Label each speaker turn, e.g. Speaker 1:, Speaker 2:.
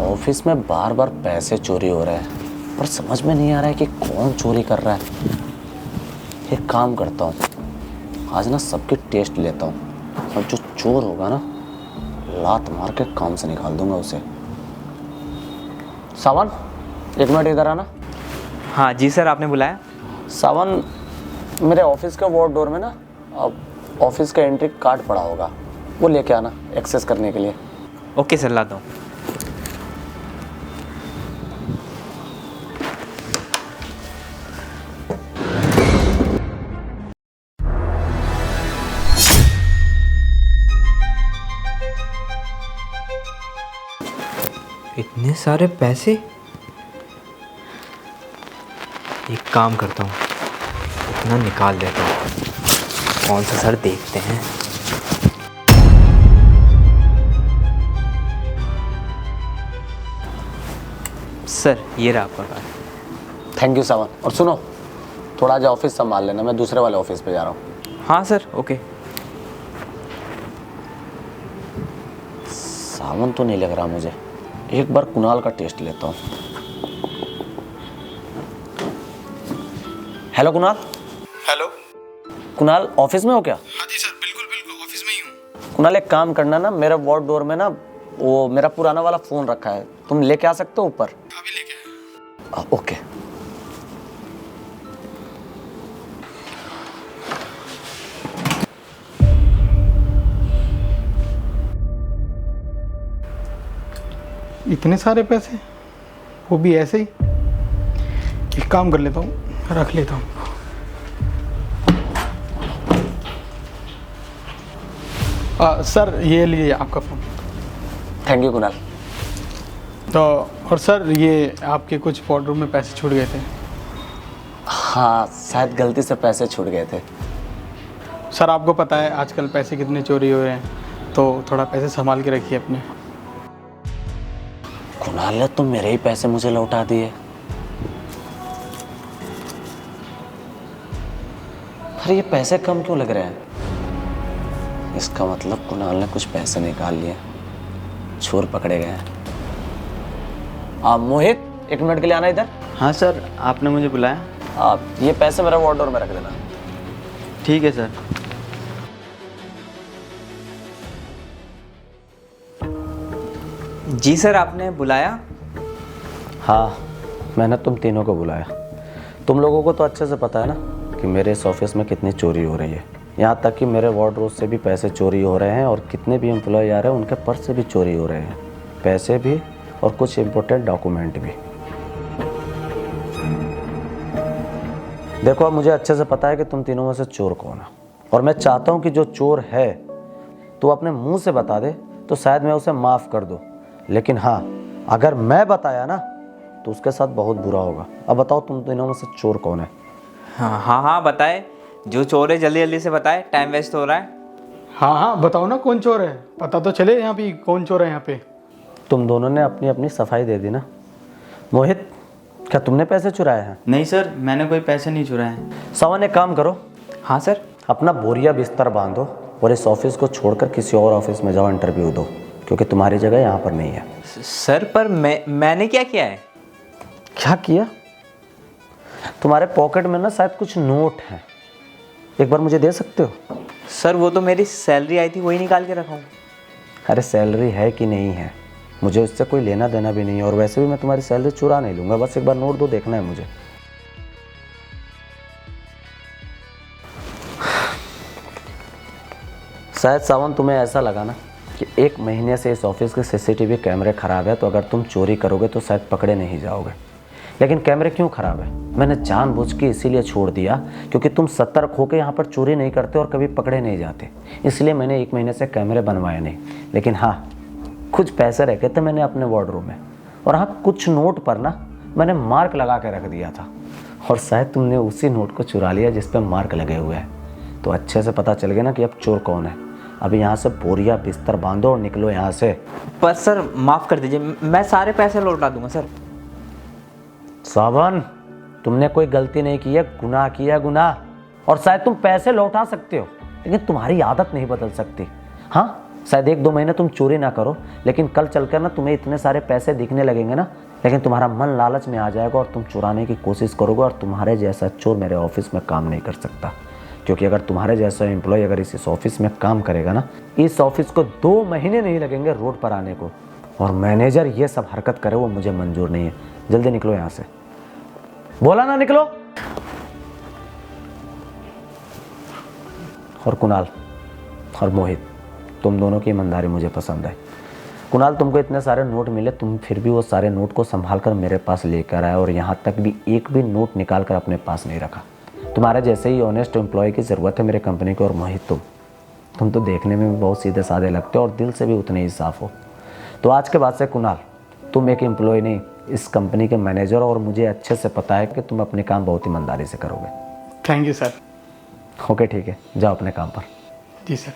Speaker 1: Office में बार बार पैसे चोरी हो रहे हैं, पर समझ में नहीं आ रहा है कि कौन चोरी कर रहा है। एक काम करता हूँ, आज ना सबके टेस्ट लेता हूँ और जो चोर होगा ना, लात मार के काम से निकाल दूंगा उसे। सावन, एक मिनट इधर आना।
Speaker 2: हाँ जी सर, आपने बुलाया?
Speaker 1: सावन, मेरे ऑफिस के वार्ड डोर में ना अब ऑफिस का एंट्री कार्ड पड़ा होगा, वो लेके आना एक्सेस करने के लिए।
Speaker 2: ओके सर, लाता हूँ। इतने सारे पैसे, एक काम करता हूँ, इतना निकाल लेता हूँ। कौन सा सर देखते हैं। सर ये रहा आपका कार्ड।
Speaker 1: थैंक यू सावन। और सुनो, थोड़ा आज ऑफिस संभाल लेना, मैं दूसरे वाले ऑफिस पे जा रहा हूँ।
Speaker 2: हाँ सर, ओके।
Speaker 1: सावन तो नहीं लग रहा मुझे, एक बार कुणाल का टेस्ट लेता हूँ। Hello Kunal.
Speaker 3: Hello.
Speaker 1: Kunal, office में हो क्या?
Speaker 3: हाँ जी सर, बिल्कुल बिल्कुल ऑफिस में ही हूँ।
Speaker 1: कुणाल, एक काम करना ना, मेरे वार्ड डोर में ना वो मेरा पुराना वाला फ़ोन रखा है, तुम लेके आ सकते हो ऊपर?
Speaker 3: अभी लेके आया।
Speaker 1: ओके।
Speaker 3: इतने सारे पैसे, वो भी ऐसे ही। एक काम कर लेता हूँ, रख लेता हूँ। सर ये लीजिए आपका फ़ोन।
Speaker 1: Thank you Kunal.
Speaker 3: तो और सर, ये आपके कुछ वार्डरोब में पैसे छूट गए थे।
Speaker 1: हाँ, शायद गलती से पैसे छूट गए थे।
Speaker 3: सर आपको पता है आजकल पैसे कितने चोरी हो रहे हैं, तो थोड़ा पैसे संभाल के रखिए अपने।
Speaker 1: कुणाल ने तो मेरे ही पैसे मुझे लौटा दिए। अरे ये पैसे कम क्यों लग रहे हैं? इसका मतलब कुणाल ने कुछ पैसे निकाल लिए, चोर पकड़े गए हैं। मोहित, एक मिनट के लिए आना इधर।
Speaker 4: हाँ सर, आपने मुझे बुलाया?
Speaker 1: आप ये पैसे मेरा वार्ड डोर में रख देना।
Speaker 4: ठीक है सर।
Speaker 2: जी सर, आपने बुलाया?
Speaker 1: हाँ, मैंने तुम तीनों को बुलाया। तुम लोगों को तो अच्छे से पता है ना कि मेरे इस ऑफिस में कितनी चोरी हो रही है। यहाँ तक कि मेरे वार्डरोब से भी पैसे चोरी हो रहे हैं और कितने भी एम्प्लॉय आ रहे हैं उनके पर्स से भी चोरी हो रहे हैं, पैसे भी और कुछ इम्पोर्टेंट डॉक्यूमेंट भी। देखो, अब मुझे अच्छे से पता है कि तुम तीनों में से चोर कौन है, और मैं चाहता हूँ कि जो चोर है तो अपने मुंह से बता दे तो शायद मैं उसे माफ़ कर दूँ, लेकिन हाँ, अगर मैं बताया ना तो उसके साथ बहुत बुरा होगा। अब बताओ, तुम तीनों में से चोर कौन है?
Speaker 2: हाँ हाँ हाँ, बताए। जो चोर है जल्दी जल्दी से बताए, टाइम वेस्ट हो रहा है।
Speaker 3: हाँ हाँ बताओ ना, कौन चोर है, पता तो चले यहाँ पे कौन चोर है यहाँ पे।
Speaker 1: तुम दोनों ने अपनी अपनी सफाई दे दी ना। मोहित, क्या तुमने पैसे चुराए हैं?
Speaker 4: नहीं सर, मैंने कोई पैसे नहीं चुराए हैं।
Speaker 1: सावन, एक काम करो,
Speaker 2: हाँ सर।
Speaker 1: अपना बोरिया बिस्तर बांधो और इस ऑफिस को छोड़कर किसी और ऑफिस में जाओ, इंटरव्यू दो, क्योंकि तुम्हारी जगह यहाँ पर नहीं है।
Speaker 2: सर पर मैंने क्या किया है?
Speaker 1: क्या किया? तुम्हारे पॉकेट में ना शायद कुछ नोट हैं, एक बार मुझे दे सकते हो?
Speaker 2: सर वो तो मेरी सैलरी आई थी, वही निकाल के रखा हूँ।
Speaker 1: अरे सैलरी है कि नहीं है, मुझे उससे कोई लेना देना भी नहीं है, और वैसे भी मैं तुम्हारी सैलरी चुरा नहीं लूँगा, बस एक बार नोट दो, देखना है मुझे। शायद सावन, तुम्हें ऐसा लगा ना कि 1 महीने से इस ऑफिस के सीसीटीवी कैमरे ख़राब है, तो अगर तुम चोरी करोगे तो शायद पकड़े नहीं जाओगे। लेकिन कैमरे क्यों ख़राब है? मैंने जानबूझ के इसीलिए छोड़ दिया क्योंकि तुम सतर्क होकर यहाँ पर चोरी नहीं करते और कभी पकड़े नहीं जाते, इसलिए मैंने 1 महीने से कैमरे बनवाए नहीं। लेकिन हाँ, कुछ पैसे रखे थे मैंने अपने वार्डरोब में, और हाँ, कुछ नोट पर ना मैंने मार्क लगा के रख दिया था, और शायद तुमने उसी नोट को चुरा लिया जिस पर मार्क लगे हुए हैं। तो अच्छे से पता चल गया ना कि अब चोर कौन है। अभी यहाँ से बोरिया बिस्तर बांधो और निकलो यहाँ से।
Speaker 2: पर सर माफ़ कर दीजिए, मैं सारे पैसे लौटा दूंगा सर।
Speaker 1: सावन, तुमने कोई गलती नहीं की है, गुनाह किया है, गुनाह। और शायद तुम पैसे लौटा सकते हो, लेकिन तुम्हारी आदत नहीं बदल सकती। हाँ, शायद 1-2 महीने तुम चोरी ना करो, लेकिन कल चलकर ना तुम्हें इतने सारे पैसे दिखने लगेंगे ना, लेकिन तुम्हारा मन लालच में आ जाएगा और तुम चुराने की कोशिश करोगे, और तुम्हारे जैसा चोर मेरे ऑफिस में काम नहीं कर सकता। क्योंकि अगर तुम्हारे जैसा एम्प्लॉय अगर इस ऑफिस में काम करेगा ना, इस ऑफिस को 2 महीने नहीं लगेंगे रोड पर आने को, और मैनेजर ये सब हरकत करे वो मुझे मंजूर नहीं है। जल्दी निकलो यहाँ से, बोला ना निकलो। और कुणाल और मोहित, तुम दोनों की ईमानदारी मुझे पसंद है। कुणाल, तुमको इतने सारे नोट मिले, तुम फिर भी वो सारे नोट को संभाल कर मेरे पास लेकर आए, और यहाँ तक भी एक भी नोट निकाल कर अपने पास नहीं रखा। तुम्हारे जैसे ही ऑनेस्ट एम्प्लॉय की ज़रूरत है मेरे कंपनी को। और मोहित, तुम तो देखने में भी बहुत सीधे साधे लगते हो और दिल से भी उतने ही साफ हो। तो आज के बाद से कुणाल, तुम एक एम्प्लॉय नहीं, इस कंपनी के मैनेजर, और मुझे अच्छे से पता है कि तुम अपने काम बहुत ईमानदारी से करोगे।
Speaker 3: Thank you sir.
Speaker 1: ओके ठीक है, जाओ अपने काम पर।
Speaker 3: जी सर।